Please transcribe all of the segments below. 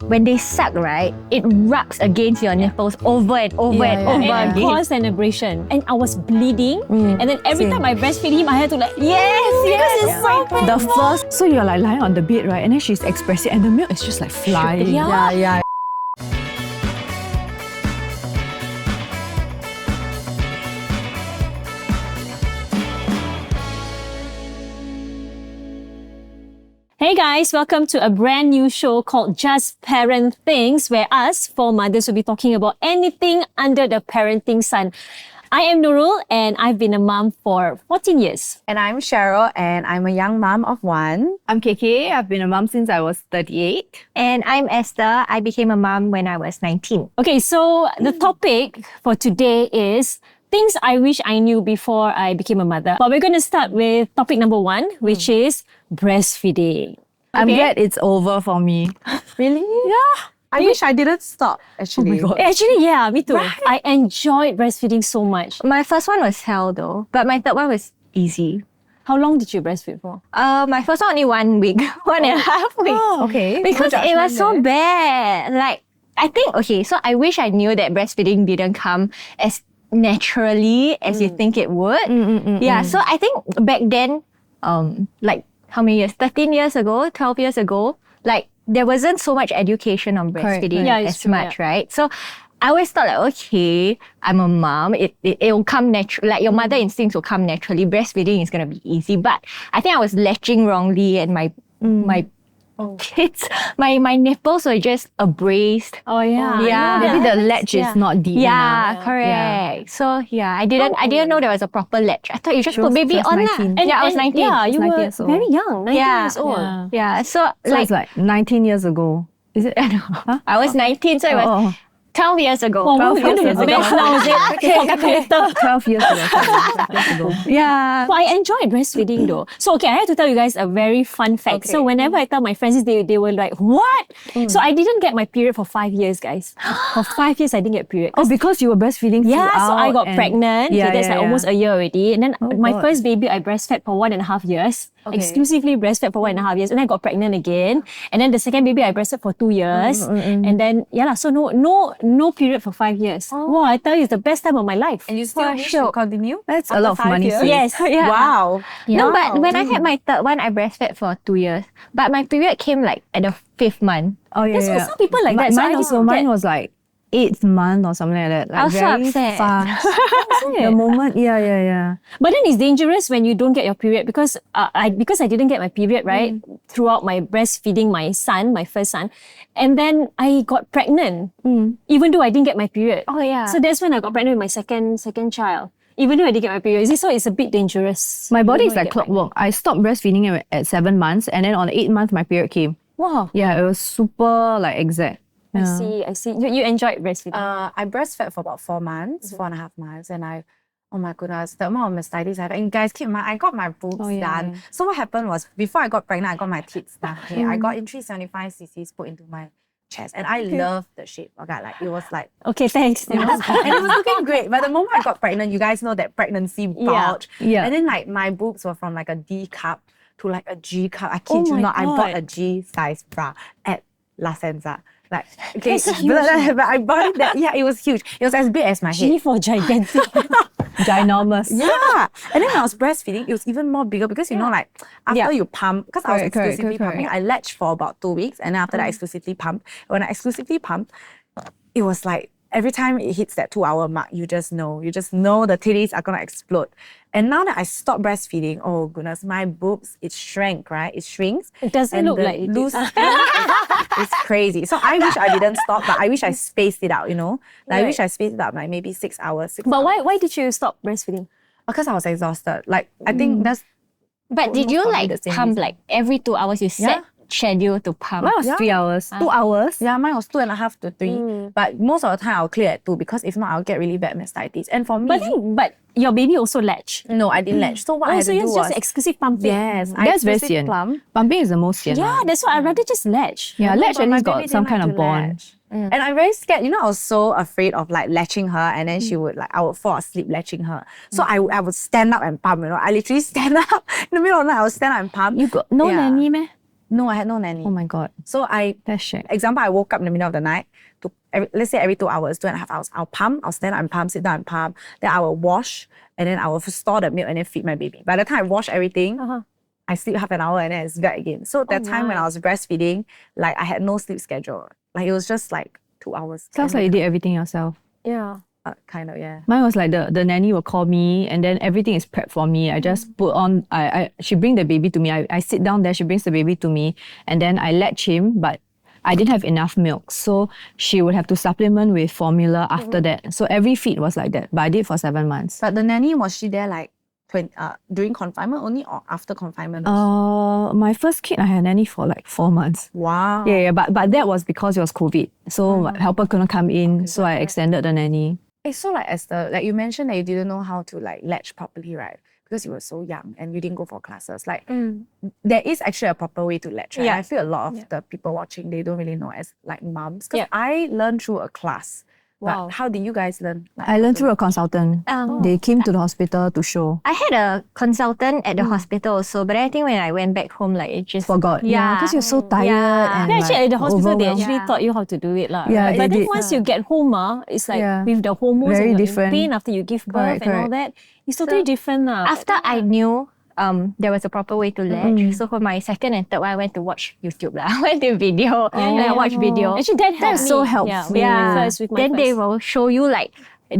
When they suck, right, it rubs against your nipples over and over and over And again. caused an abrasion. And I was bleeding. And then every time I breastfeed him, I had to like, Yes, it's so painful. The first, so you're like lying on the bed, right? And then she's expressing, and the milk is just like flying. Yeah. Hey guys, welcome to a brand new show called Just Parenthings, where us, four mothers, will be talking about anything under the parenting sun. I am Nurul and I've been a mom for 14 years. And I'm Cheryl, and I'm a young mom of one. I'm KK. I've been a mom since I was 38. And I'm Esther. I became a mom when I was 19. Okay, so the topic for today is things I wish I knew before I became a mother. But we're going to start with topic number one, which is breastfeeding. I'm glad it's over for me. Really? Yeah. I wish I didn't stop, actually. Oh my God. Actually, yeah, me too. Right? I enjoyed breastfeeding so much. My first one was hell though, but my third one was easy. How long did you breastfeed for? My first one only 1 week, 1.5 weeks. Okay. Because it was so bad. Like, I think, okay, so I wish I knew that breastfeeding didn't come as naturally as you think it would. Yeah, so I think back then, like how many years? 13 years ago, 12 years ago, like there wasn't so much education on breastfeeding Yeah, it's as true, much, right? So I always thought like, okay, I'm a mom, it will come naturally, like your mother instincts will come naturally, breastfeeding is gonna be easy. But I think I was latching wrongly and my kids, my nipples were just abrased. Oh yeah. Yeah. Maybe the latch is not deep Yeah, enough. correct. So yeah, I didn't know there was a proper latch. I thought you just put baby on lah. 19. Yeah, I was 19. Yeah, you 19 were years old. very young, 19 Yeah. years old. Yeah. Yeah, so So like it's like 19 years ago. Is it? I was 19, so it was 12 years ago. Well, 12 we're going to years be ago. best now, is it? 12 years ago. 12 years ago. Yeah. But I enjoyed breastfeeding though. So okay, I have to tell you guys a very fun fact. So whenever I tell my friends this, they were like, what? So I didn't get my period for 5 years, guys. For 5 years, I didn't get period. Oh, because you were breastfeeding Yeah, so I throughout got and- pregnant. Yeah, Okay, that's like almost a year already. And then my God. first baby, I breastfed for 1.5 years. Exclusively breastfed for 1.5 years. And then I got pregnant again. And then the second baby, I breastfed for 2 years. And then, so no period for 5 years. Wow, I tell you, it's the best time of my life. And you still wish to continue? That's a lot of money saved. Yes. Yeah. Wow. No, but when I had my third one, I breastfed for 2 years. But my period came like at the 5th month. Oh, yeah, That's yeah. some people like that. So I Mine didn't also, get- mine was like 8th month or something like that. Like I was so very upset. fast. The moment, yeah. But then it's dangerous when you don't get your period because I didn't get my period, right? Throughout my breastfeeding my son, my first son. And then I got pregnant, even though I didn't get my period. Oh, yeah. So that's when I got pregnant with my second child. Even though I didn't get my period. You see, so it's a bit dangerous. My body Even is though I like get clockwork. I stopped breastfeeding at 7 months, and then on the 8th month, my period came. Wow. Yeah, it was super like exact. I see. You enjoyed breastfeeding. I breastfed for about 4 months, 4.5 months, and oh my goodness, the amount of mastitis I have. And guys, keep in mind, I got my boobs done. So what happened was, before I got pregnant, I got my tits done. Okay, I got in 375 cc's put into my chest, and I loved the shape. Okay, like it was like, Okay, thanks. and it was looking great. But the moment I got pregnant, you guys know that pregnancy bulge. Yeah. And then like my boobs were from like a D cup to like a G cup. I kid you my not, I God. bought a G size bra at La Senza. Like, okay, That's huge. but I bought it that, it was huge. It was as big as my head. G for gigantic. Ginormous. Yeah. And then when I was breastfeeding, it was even more bigger because you know, like after you pump, because I was Correct, exclusively pumping, I latched for about 2 weeks, and then after that I exclusively pumped. When I exclusively pumped, it was like every time it hits that 2-hour mark, you just know the titties are gonna explode. And now that I stopped breastfeeding, oh goodness, my boobs, it shrank, right? It shrinks. It doesn't And look the like it loose is. skin is crazy. So I wish I didn't stop, but I wish I spaced it out, you know? Like, I wish I spaced it out like maybe 6 hours. But why did you stop breastfeeding? Because I was exhausted. Like, I think that's But did you probably like the same pump reason. like every 2 hours? You set schedule to pump? Mine was 3 hours. 2 hours. Yeah, mine was 2.5 to 3. But most of the time I'll clear at 2 because if not, I'll get really bad mastitis. And for me, But your baby also latched. no, I didn't latch. So what I had so to do it's was just exclusive pumping. yes, I That's very exclusive sian. plump. Pumping is the most sian. Yeah, that's why I'd rather just latch. Yeah, No, latch but at my least baby got some didn't kind like of to bond. latch. And I'm very scared. You know, I was so afraid of like latching her, and then she would like, I would fall asleep latching her. So I would stand up and pump, you know. I literally stand up in the middle of the night, I would stand up and pump. You got no Yeah. nanny, meh? No, I had no nanny. Oh my God. So That's shit. example, I woke up in the middle of the night. Let's say every 2 hours, 2.5 hours, I'll pump, I'll stand up and pump, sit down and pump. Then I will wash, and then I will store the milk and then feed my baby. By the time I wash everything, I sleep half an hour and then it's back again. So that time when I was breastfeeding, like I had no sleep schedule. Like it was just like 2 hours. Sounds like you did everything yourself. Yeah. Kind of, yeah. Mine was like the nanny will call me and then everything is prepped for me. I just put on, she bring the baby to me. I sit down there, she brings the baby to me and then I latch him, but I didn't have enough milk. So she would have to supplement with formula after that. So every feed was like that. But I did it for 7 months. But the nanny, was she there like during confinement only or after confinement also? My first kid, I had a nanny for like 4 months. Wow. Yeah, but that was because it was COVID. So my helper couldn't come in. So I extended the nanny. It's so like you mentioned that you didn't know how to like latch properly, right? Because you were so young and you didn't go for classes. Like there is actually a proper way to latch, right? Yeah. I feel a lot of the people watching, they don't really know as like moms. Because I learned through a class. Wow. But how did you guys learn? Like, I learned through a consultant. They came to the hospital to show. I had a consultant at the hospital also, but I think when I went back home, like it just Forgot. Yeah, because you're so tired. Yeah. And Yeah, actually at the like, hospital they overwhelmed. actually taught you how to do it lah. Yeah, right? they But then did. once you get home, it's like with the hormones Very and you're different. in pain after you give birth and all that, it's totally different lah. After I knew there was a proper way to latch. So for my second and third one, I went to watch YouTube lah. I went to video and I watched video. Actually, that helped That's so me. helpful. Yeah, with my first, with my Then they first. will show you like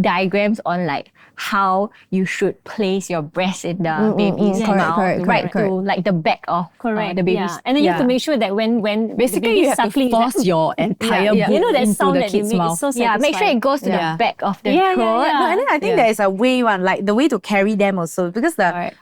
diagrams on like how you should place your breast in the baby's mouth, correct. to like the back of the baby's. Yeah. And then you have to make sure that when Basically, you have to suckling, force your entire boob you know that into sound the that they kid's make mouth. is so Yeah, make sure it goes to Yeah. the back of the Yeah, yeah, throat. yeah. No, and then I think there is a way like the way to carry them also, because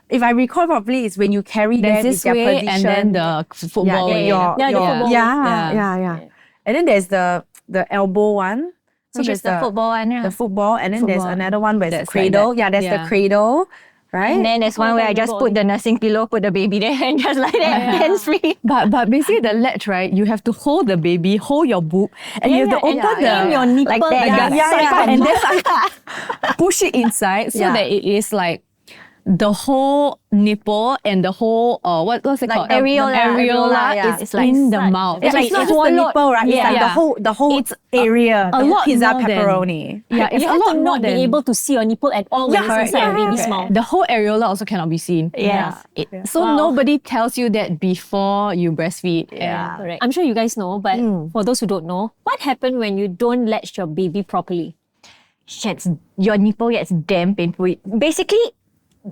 if I recall properly, it's when you carry There's them, this it's their way position. and then the football way. Yeah, the football way. Yeah. And then there's the elbow one. So Which is the football one. the football, and then there's Football. another one where it's That's cradle. like that. Yeah, there's the Yeah. cradle, right? And then there's one where I just put the nursing pillow, put the baby there, and just like that, hands free. But basically the latch, right, you have to hold the baby, hold your boob, and you have to open your nipple Like that. like and then push it inside so that it is like the whole nipple and the whole what's it called? areola, is it's like in the such- mouth. it's like It's not just the swallowed. nipple, right? It's like Yeah. the whole It's area. a the lot pizza more than- pepperoni. Yeah, it's you a have lot to more not be than able to see your nipple at all when it's inside a baby's mouth. the whole areola also cannot be seen. Yes. So nobody tells you that before you breastfeed. Yeah. Correct. I'm sure you guys know, but for those who don't know, what happened when you don't latch your baby properly? Your nipple gets damn painful. Basically,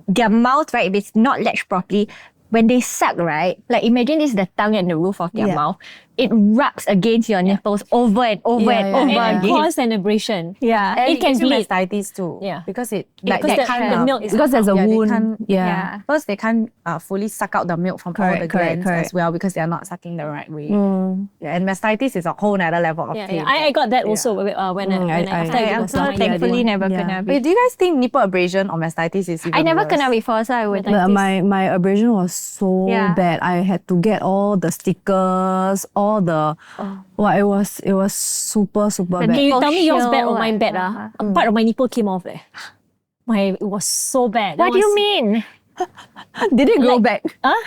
their mouth, right, if it's not latched properly, when they suck, right, like imagine this is the tongue and the roof of their mouth, it rubs against your nipples over and over and over And again. cause an abrasion. Yeah. And It can gives you bleed. mastitis too. Yeah. Because it Because the milk is Because there's a they wound. can't- Yeah. First, they can't fully suck out the milk from all the Correct, glands as well, because they're not sucking the right way. Mm. Yeah, and mastitis is a whole nother level of pain. I got that also when after I I did also the thankfully never kena. Wait, do you guys think nipple abrasion or mastitis is even I never worse? kena before, so I would. But my abrasion was so bad. I had to get all the stickers, all the it was super bad. Can you tell me yours bad or Shield, mine bad? A part of my nipple came off there. It was so bad. What do you mean? Did it grow back?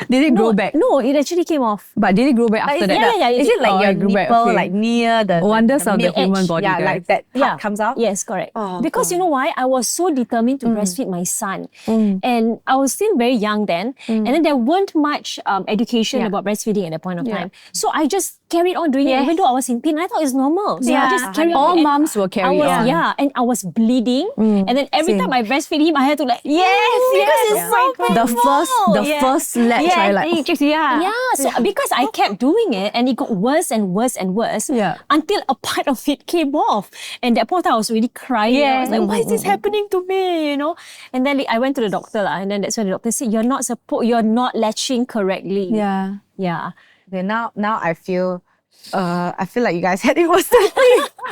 Did it grow back? No, it actually came off. But did it grow back after that? Is it like your nipple like near the Wonders of the milk human edge? body, Yeah, guys. like that part comes out. Yes, correct. Oh, because you know why? I was so determined to breastfeed my son. And I was still very young then. And then there weren't much education about breastfeeding at that point of time. So I just carried on doing it even though I was in pain. I thought it's normal. So I just carried on. All And moms will carry on. Yeah, and I was bleeding. And then every time I breastfeed him, I had to like, Yes, because it's so painful. The first latch, right? Like, Yeah, so because I kept doing it and it got worse and worse and worse until a part of it came off. And at that point I was really crying. I was like, why is this happening to me? You know? And then I went to the doctor and then that's when the doctor said, you're not latching correctly. yeah. Yeah. Okay, now I feel like you guys had it worse.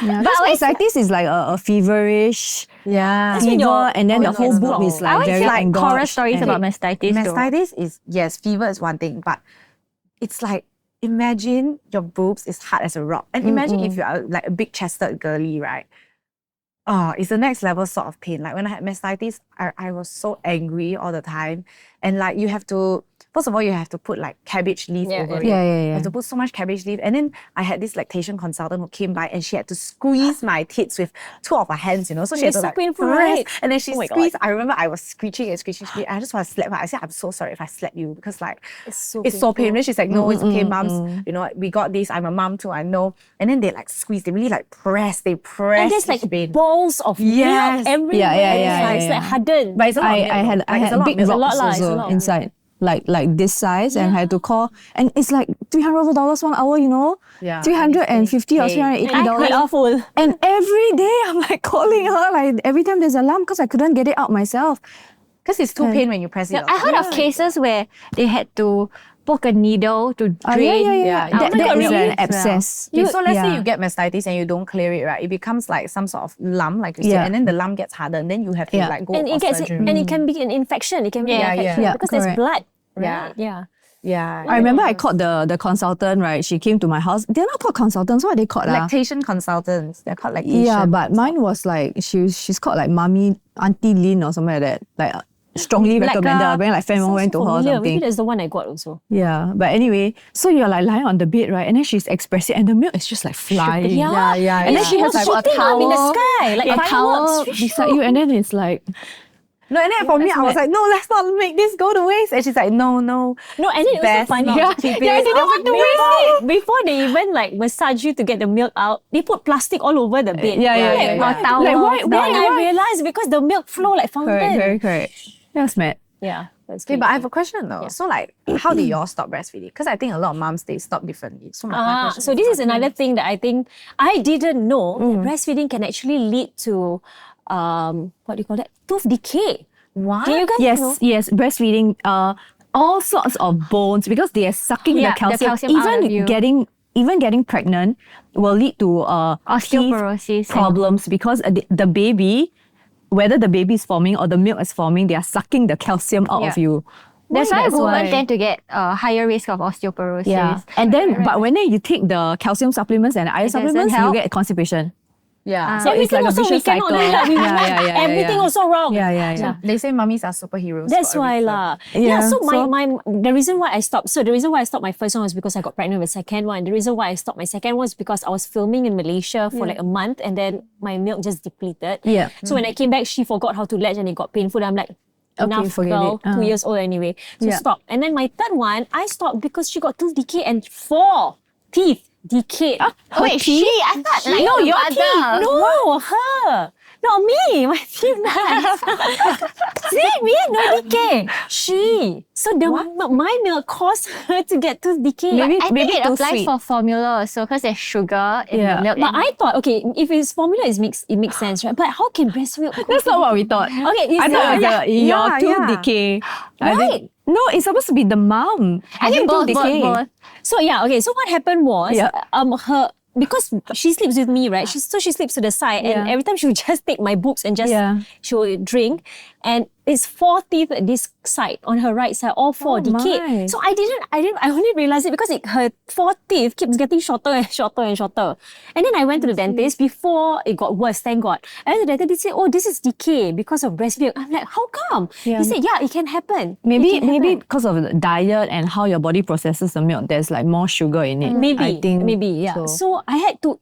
Yeah, but mastitis is like a feverish Yeah. when fever, your and then the whole hormones boob is go. I like always very hear like horror engorged stories and- about mastitis. though. Mastitis is, yes, fever is one thing, but it's like, imagine your boobs is hard as a rock. And imagine if you are like a big chested girly, right? Oh, it's the next level sort of pain. Like when I had mastitis, I was so angry all the time. And like you have to first of all, you have to put like cabbage leaf over it. Yeah. You have to put so much cabbage leaf. And then I had this lactation consultant who came by and she had to squeeze my tits with two of her hands, you know. So she had to so like painful, press. right? And then she Oh my God. squeezed. I remember I was screeching and screeching. I just want to slap her. I said, I'm so sorry if I slapped you because like It's so so painful. And she's like, no, it's okay, mums. You know, we got this. I'm a mum too, I know. And then they like squeeze. They really like press. They press. And there's like each vein. balls of Yes. milk everywhere. Yeah. It's like hardened. But it's a lot of milk, I though. had Like, it's a I lot had of big milk. rocks It's a also lot. inside. Like this size, and I had to call, and it's like $300 1 hour, you know, Yeah. $350 or Hey. $380, Awful. and every day I'm like calling her, like every time there's alarm because I couldn't get it out myself. Because it's too pain when you press it. I heard of cases where they had to poke a needle to Yeah. drain. Yeah. That, my that God, is really? an abscess. So let's say Yeah. you get mastitis and you don't clear it, right? It becomes like some sort of lump, like you said, Yeah. and then the lump gets harder, and then you have to Yeah. like go And for it gets surgery. and it can be an infection. It can be Yeah, an infection yeah. because there's Correct. blood. Yeah. Right? Yeah. Yeah. I remember I called the consultant, right? She came to my house. They're not called consultants. What are they called? Lactation consultants. They're called lactation. Yeah, but mine was like she's called like Mommy Auntie Lin or something like that. Like strongly Like recommended. a- I like friend went to her or Familiar. Maybe something. that's the one I got also. Yeah, but anyway, so you're like lying on the bed, right? And then she's expressing, and the milk is just like flying. Yeah. And then she has like shooting up in the sky like a towel fireworks. beside you, and then it's like No, and then for me, I was like, no, let's not make this go to waste. And she's like, no. No, and then it was Best so funny. not to keep it. I didn't want to waste it. Before they even like massage you to get the milk out, they put plastic all over the bed. yeah. Or towels. Like, why- Then why- I realized because the milk flow like fountain. correct. That's mad. Yeah, that's Okay, but I have a question though. So like, how did y'all stop breastfeeding? Because I think a lot of moms, they stop differently. So my question So this is another thing that I think I didn't know that breastfeeding can actually lead to what do you call that? Tooth decay. What? Do you guys know? Yes, breastfeeding, all sorts of bones because they are sucking Yeah, the calcium. the calcium out of you. Even getting pregnant will lead to Osteoporosis teeth problems because the baby, whether the baby is forming or the milk is forming, they are sucking the calcium out of Yeah. you. That's why women tend to get a higher risk of osteoporosis. Yeah, and then but when you take the calcium supplements and iron doesn't supplements, you help. get constipation. Yeah. So it's like a also we vicious cannot cycle. do that. We Yeah. everything also wrong. Yeah. They say mummies are superheroes. That's for a why reason. lah. Yeah, So so- the reason why I stopped. So the reason why I stopped my first one was because I got pregnant with the second one. The reason why I stopped my second one was because I was filming in Malaysia for like a month and then my milk just depleted. Yeah. So when I came back, she forgot how to latch and it got painful. I'm like, enough, forget girl. it. 2 years old anyway. So Yeah. stop. And then my third one, I stopped because she got tooth decay and 4 teeth decayed. Wait, I thought like No, your your mother. teeth. No, her. Not me. My teeth nice. See, me no decay. She. So my milk caused her to get tooth decay. Maybe- I think it too applies sweet. for formula also because there's sugar in Yeah. the milk. But and- I thought, okay, if it's formula, it makes sense, right? But how can breast milk? That's not what we thought. Okay, I thought it was your tooth decay. I think, no, it's supposed to be the mom. I think both. So yeah, okay. So what happened was, Yeah. her because she sleeps with me, right? She sleeps to the side, and Yeah. every time she would just take my books and just she would drink, and it's 4 teeth at this side on her right side, all 4 decayed. my. So I only realized it because her 4 teeth keeps getting shorter and shorter and shorter. And then I went to the dentist before it got worse, thank God. And the dentist said, oh, this is decay because of breast milk. I'm like, how come? He said, yeah, it can happen. Maybe It can happen. because of the diet and how your body processes the milk, there's like more sugar in it. I think Yeah. So I had to,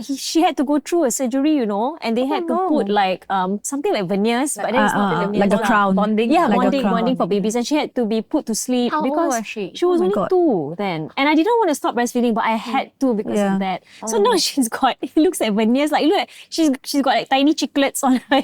she had to go through a surgery, you know, and they had to put like something like veneers, but then it's not veneers. like a lah. crown. Bonding. Yeah, Like a bonding, crown. bonding for babies, and she had to be put to sleep How old because was she? she was Oh my only God. 2 then, and I didn't want to stop breastfeeding, but I had to because Yeah. of that. So now she's got. It looks like veneers, like look, she's got like tiny chiclets on her.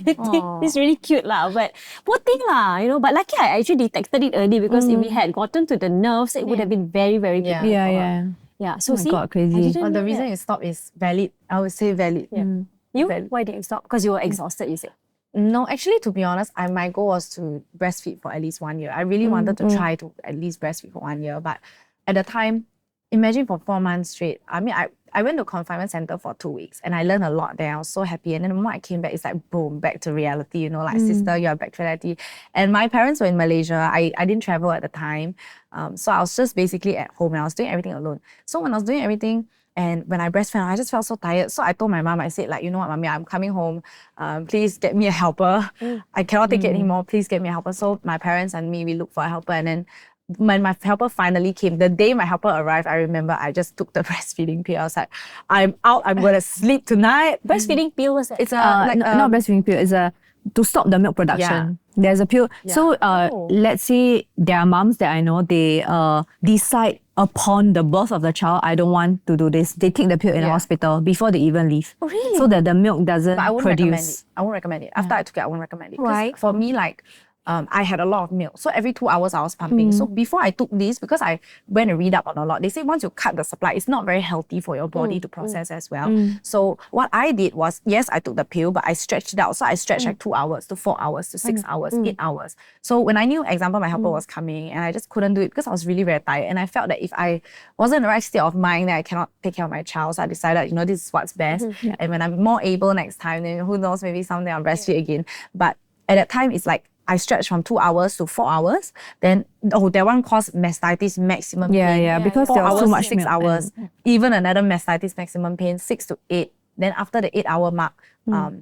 It's really cute lah, but poor thing lah, you know. But lucky I actually detected it early because if we had gotten to the nerves, it would have been very very big. Yeah. Yeah. So Oh my see, God, crazy. I didn't But the know reason that. you stop is valid. I would say valid. You? Why did you stop? Because you were exhausted, you said. No, actually, to be honest, my goal was to breastfeed for at least 1 year. I really wanted to try to at least breastfeed for 1 year. But at the time, imagine for 4 months straight. I mean, I went to confinement center for 2 weeks and I learned a lot there. I was so happy. And then the moment I came back, it's like, boom, back to reality. You know, like, sister, you're back to reality. And my parents were in Malaysia. I didn't travel at the time. So I was just basically at home and I was doing everything alone. So when I was doing everything, and when I breastfed, I just felt so tired. So I told my mom, I said, like, you know what, mommy, I'm coming home. Please get me a helper. I cannot take it anymore. Please get me a helper. So my parents and me, we looked for a helper. And then when my helper finally came, the day my helper arrived, I remember I just took the breastfeeding pill. I was like, I'm out, I'm gonna sleep tonight. Breastfeeding pill was that? It's not breastfeeding pill. It's to stop the milk production. There's a pill. So let's say there are moms that I know, they decide upon the birth of the child, I don't want to do this. They take the pill in the hospital before they even leave. Oh, really? So that the milk doesn't But I won't recommend it. produce. I won't recommend it. After I took it, I won't recommend it. 'Cause Why? For me, like, I had a lot of milk. So every 2 hours I was pumping. So before I took this, because I went and read up on a lot, they say once you cut the supply, it's not very healthy for your body to process as well. So what I did was, yes, I took the pill, but I stretched it out. So I stretched like 2 hours to 4 hours to 6 hours, 8 hours. So when I knew, example, my helper was coming and I just couldn't do it because I was really very tired. And I felt that if I wasn't in the right state of mind, then I cannot take care of my child. So I decided, this is what's best. And when I'm more able next time, then who knows, maybe someday I'll breastfeed again. But at that time, it's like, I stretched from 2 hours to 4 hours. Then, that one caused mastitis maximum pain. Because 4 there was hours too to much 6 milk. hours. Even another mastitis maximum pain, 6 to 8. Then after the 8-hour mark,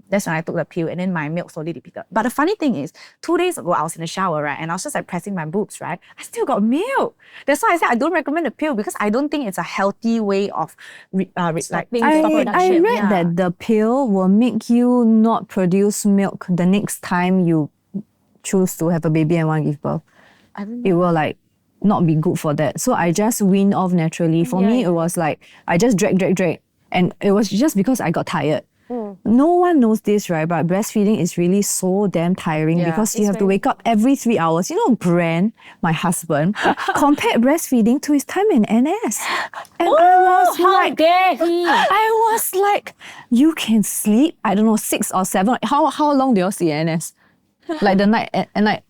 that's when I took the pill and then my milk slowly depleted. But the funny thing is, 2 days ago, I was in the shower, right? And I was just like pressing my boobs, right? I still got milk. That's why I said I don't recommend the pill because I don't think it's a healthy way of I production. read that the pill will make you not produce milk the next time you choose to have a baby and want to give birth. It will like not be good for that. So I just weaned off naturally. For me, it was like I just drag. And it was just because I got tired. No one knows this, right? But breastfeeding is really so damn tiring because you have to wake up every 3 hours. Brand, my husband, compared breastfeeding to his time in NS. And I was like, you can sleep, I don't know, 6 or 7. How long do you all see NS? Like the night and like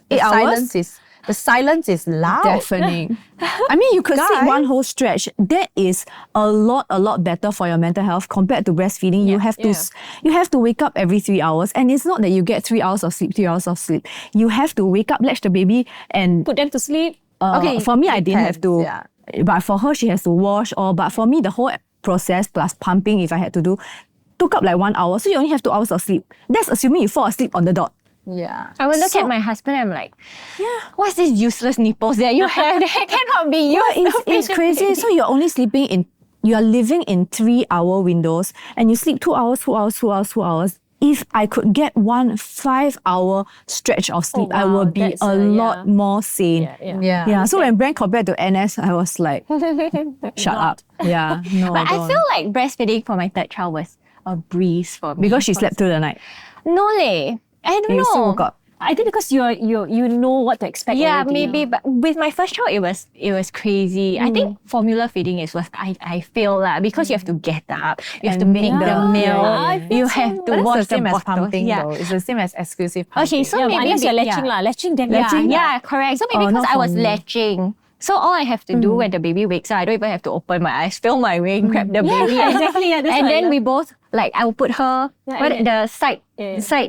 8 hours? The silence is loud. Deafening. I mean, you could sleep one whole stretch. That is a lot better for your mental health compared to breastfeeding. You have to wake up every 3 hours, and it's not that you get 3 hours of sleep, 3 hours of sleep. You have to wake up, latch the baby, and Put them to sleep. For me, I didn't have to. Yeah. But for her, she has to wash all. But for me, the whole process plus pumping, if I had to do, took up like 1 hour. So you only have 2 hours of sleep. That's assuming you fall asleep on the dot. Yeah. I will look at my husband and I'm like, what's these useless nipples that you have? That cannot be used. It's crazy. So you're only you are living in 3 hour windows and you sleep 2 hours, 2 hours, 2 hours, 2 hours. If I could get 1 5-hour stretch of sleep, I would be a lot more sane. Yeah. So when Brand compared to NS, I was like, shut up. Yeah. No. But I feel like breastfeeding for my third child was a breeze for me. because she slept through the night. No leh. I don't You still know. woke up. I think because you know what to expect. Yeah, already. maybe. But with my first child, it was crazy. I think formula feeding is what I feel because you have to get up, you have to make the milk, you have to But wash it's the same the as bottle. pumping though. It's the same as exclusive pumping. Okay, so Yeah, but maybe unless you're latching yeah. latching then Yeah, correct. So maybe because not I for was me. latching. So all I have to do when the baby wakes up, I don't even have to open my eyes, fill my wing, grab the baby. exactly. Yeah, that's And what I then love. we both, I will put her, the side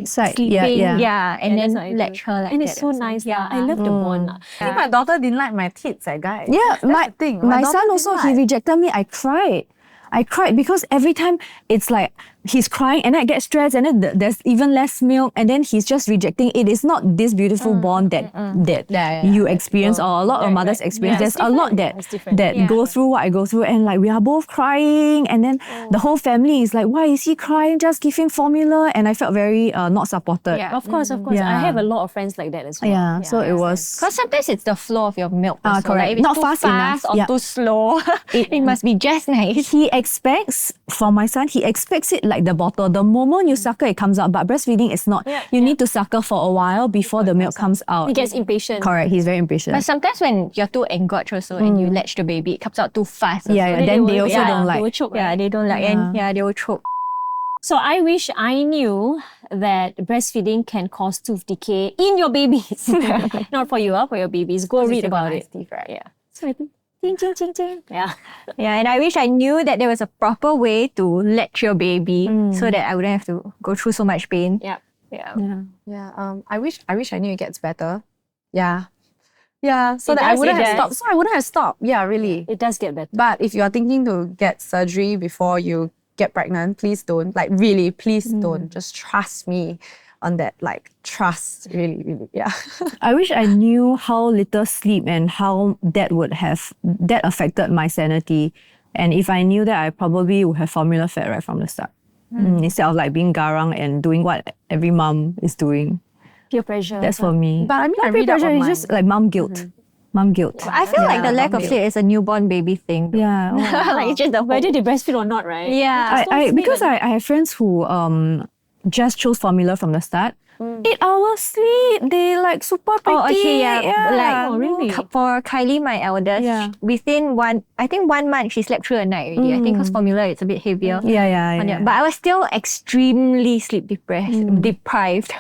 sleeping, yeah. and that's then what I do. latch her like and that. it's so nice. Yeah. I love the bond. I think my daughter didn't like my tits, guys. Yeah, That's the thing. my daughter son didn't also, he like. rejected me. I cried because every time it's like he's crying and I get stressed and then there's even less milk and then he's just rejecting it. It's not this beautiful bond that you experience or a lot of mothers experience. Yeah, There's it's a lot different. that go through what I go through and we are both crying and then the whole family is like, why is he crying? Just give him formula. And I felt very not supported. Yeah. Of course. Yeah. I have a lot of friends like that as well. Yeah, so it was... Because sometimes it's the flow of your milk. Also. correct. Like if it's Not too fast enough. or Yeah. too slow. It must be just nice. He expects, for my son, he expects it like the bottle. The moment you suckle, it comes out. But breastfeeding is not. You need to suckle for a while before the milk comes out. He gets impatient. Correct, he's very impatient. But sometimes when you're too engorged also and you latch the baby, it comes out too fast. Also. Yeah, then they also don't They will like. choke. Yeah, Right? they don't like. And they will choke. So I wish I knew that breastfeeding can cause tooth decay in your babies. Not for you, for your babies. Go read about it. Teeth, right? Yeah. So I think, ting, ting, ting, ting. Yeah. Yeah, and I wish I knew that there was a proper way to latch your baby so that I wouldn't have to go through so much pain. Yeah. Yeah. I wish I knew it gets better. Yeah. Yeah. So It that I does, wouldn't it have does. stopped. So I wouldn't have stopped. Yeah, really. It does get better. But if you are thinking to get surgery before you get pregnant, please don't. Like really, please don't. Just trust me. on that like trust, really, yeah. I wish I knew how little sleep and how that affected my sanity. And if I knew that, I probably would have formula fed right from the start. Instead of like being garang and doing what every mom is doing. Peer pressure. That's for me. But I mean, I Not peer read up pressure, on it's just like mom guilt. Mom guilt. I feel like the lack of sleep is a newborn baby thing. though. Yeah. Like it's just the Whether whole, they breastfeed or not, right? yeah. I have friends who just chose formula from the start. 8 hours sleep, they like super pretty. Oh, okay, yeah. Like, Oh, really? For Kylie, my eldest, Yeah. within 1 month, she slept through a night already. I think because formula, it's a bit heavier. Yeah. But I was still extremely sleep deprived.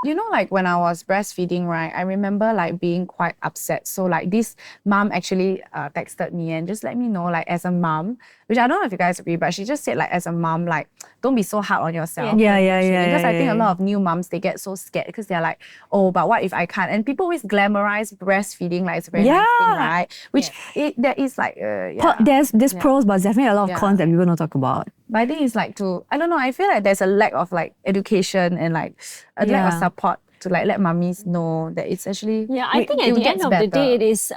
You know, like when I was breastfeeding, right, I remember like being quite upset. So like this mom actually texted me and just let me know, like as a mom, which I don't know if you guys agree, but she just said like as a mom, like don't be so hard on yourself. Yeah. Because I think a lot of new moms, they get so scared because they're like, oh, but what if I can't? And people always glamorize breastfeeding like it's a very nice thing, right? Which there is like, There's pros, but definitely a lot of cons that people don't talk about. But I think it's like I don't know, I feel like there's a lack of like education and like a lack of support to like let mummies know that it's actually I think at the end of the day, it is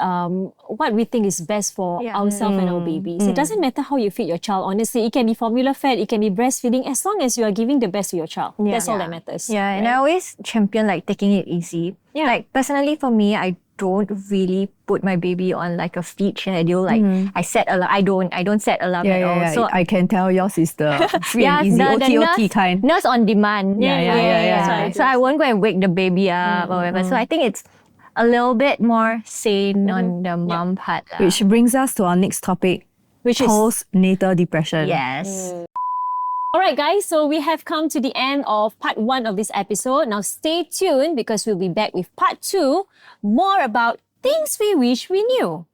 what we think is best for ourselves and our babies. It doesn't matter how you feed your child. Honestly, it can be formula fed, it can be breastfeeding, as long as you are giving the best to your child. That's all that matters. Yeah, and I always champion like taking it easy. Yeah. Like personally for me, I don't really put my baby on like a feed schedule. Like I set alarm. I don't set alarm at all. So I can tell your sister free and easy, OT kind. nurse on demand. Yeah. So I won't go and wake the baby up or whatever. So I think it's a little bit more sane on the mom part. Which brings us to our next topic, Which is postnatal depression. Yes. all right, guys. So we have come to the end of part 1 of this episode. Now stay tuned because we'll be back with part 2, more about things we wish we knew.